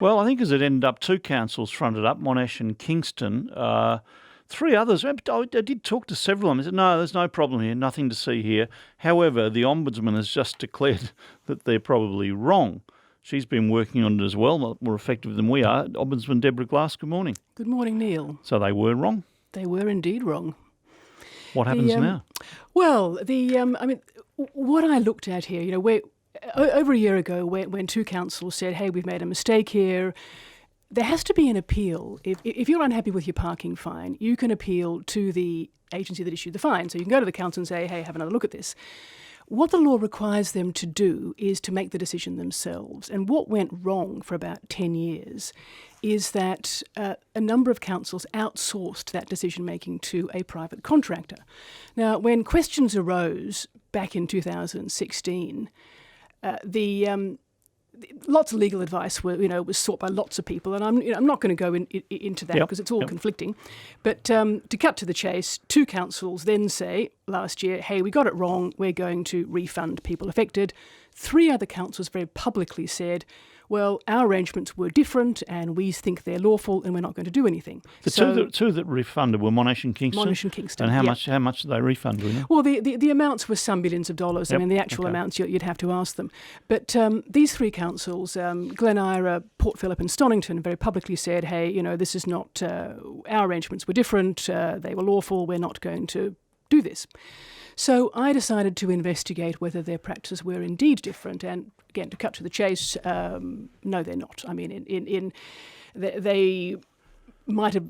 Well, I think as it ended up, two councils fronted up, Monash and Kingston. Three others, I did talk to several of them. They said, no, there's no problem here, nothing to see here. However, the Ombudsman has just declared that they're probably wrong. She's been working on it as well, not more effective than we are. Ombudsman Deborah Glass, good morning. Good morning, Neil. So they were wrong? They were indeed wrong. What happens now? Well, what I looked at here, over a year ago when two councils said, hey, we've made a mistake here, there has to be an appeal. If you're unhappy with your parking fine, you can appeal to the agency that issued the fine. So you can go to the council and say, hey, have another look at this. What the law requires them to do is to make the decision themselves. And what went wrong for about 10 years is that a number of councils outsourced that decision-making to a private contractor. Now, when questions arose back in 2016, lots of legal advice was sought by lots of people, and I'm not going to go into that because it's all conflicting. But to cut to the chase, two councils then say last year, hey, we got it wrong, we're going to refund people affected. Three other councils very publicly said, well, our arrangements were different and we think they're lawful and we're not going to do anything. The two that refunded were Monash and Kingston? Monash and Kingston, And how much did they refund? Do you know? Well, the amounts were some billions of dollars. I mean, the actual amounts you'd have to ask them. But these three councils, Glen Ira, Port Phillip and Stonnington, very publicly said, hey, this is not, our arrangements were different, they were lawful, we're not going to do this. So I decided to investigate whether their practices were indeed different. And again, to cut to the chase, no, they're not. I mean, they might have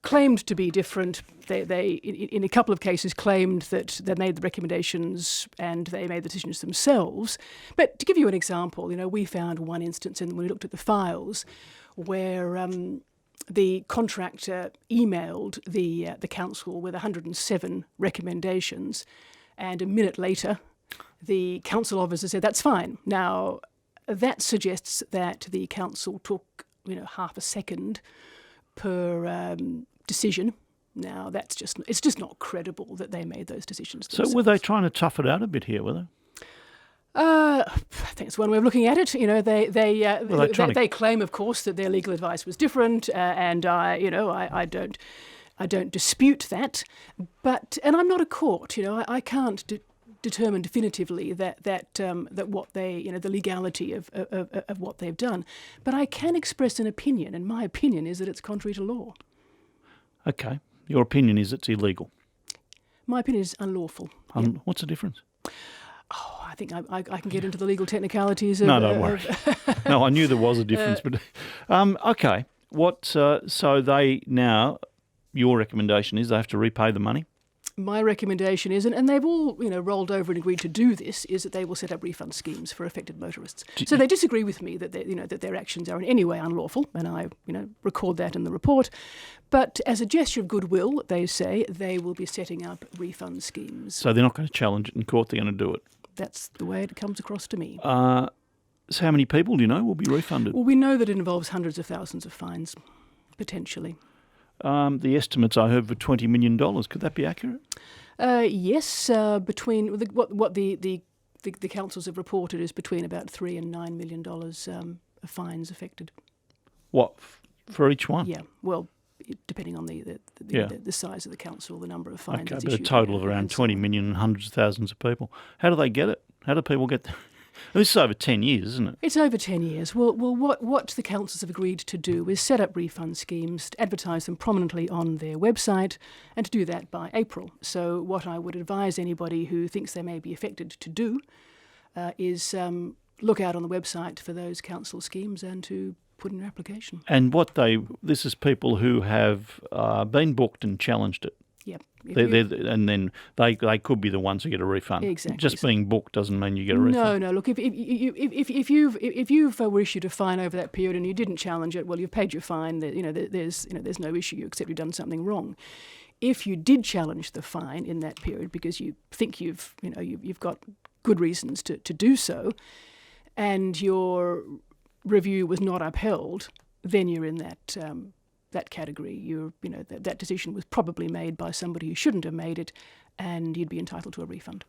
claimed to be different. They in a couple of cases claimed that they made the recommendations and they made the decisions themselves. But to give you an example, we found one instance when we looked at the files where the contractor emailed the council with 107 recommendations, and a minute later, the council officer said, that's fine. Now, that suggests that the council took, half a second per decision. Now, it's just not credible that they made those decisions themselves. So were they trying to tough it out a bit here, were they? I think it's one way of looking at it. They claim, of course, that their legal advice was different, and I don't dispute that. And I'm not a court. I can't determine definitively that what they, the legality of what they've done. But I can express an opinion, and my opinion is that it's contrary to law. Okay, your opinion is it's illegal. My opinion is unlawful. What's the difference? Oh, I think I can get into the legal technicalities. No, don't worry. No, I knew there was a difference, but okay. So they now, your recommendation is they have to repay the money? My recommendation is, and they've all rolled over and agreed to do this, is that they will set up refund schemes for affected motorists. So they disagree with me that that their actions are in any way unlawful, and I record that in the report. But as a gesture of goodwill, they say they will be setting up refund schemes. So they're not going to challenge it in court; they're going to do it. That's the way it comes across to me. So how many people do you know will be refunded? Well, we know that it involves hundreds of thousands of fines, potentially. The estimates I heard were $20 million. Could that be accurate? Yes. Between what the councils have reported is between about $3 and $9 million of fines affected. What, for each one? Yeah. Well, depending on the size of the council, the number of fines. Okay, but a total of around 20 million and hundreds of thousands of people. How do they get it? How do people get? This is over 10 years, isn't it? It's over 10 years. Well, what the councils have agreed to do is set up refund schemes, to advertise them prominently on their website, and to do that by April. So what I would advise anybody who thinks they may be affected to do is look out on the website for those council schemes and to put in an application. And this is people who have been booked and challenged it. Yep. And then they could be the ones who get a refund. Exactly. Just being booked doesn't mean you get a refund. No. Look, if you've were issued a fine over that period and you didn't challenge it, well, you've paid your fine. There's no issue except you've done something wrong. If you did challenge the fine in that period because you think you've got good reasons to do so, and your review was not upheld, then you're in that category. That decision was probably made by somebody who shouldn't have made it, and you'd be entitled to a refund.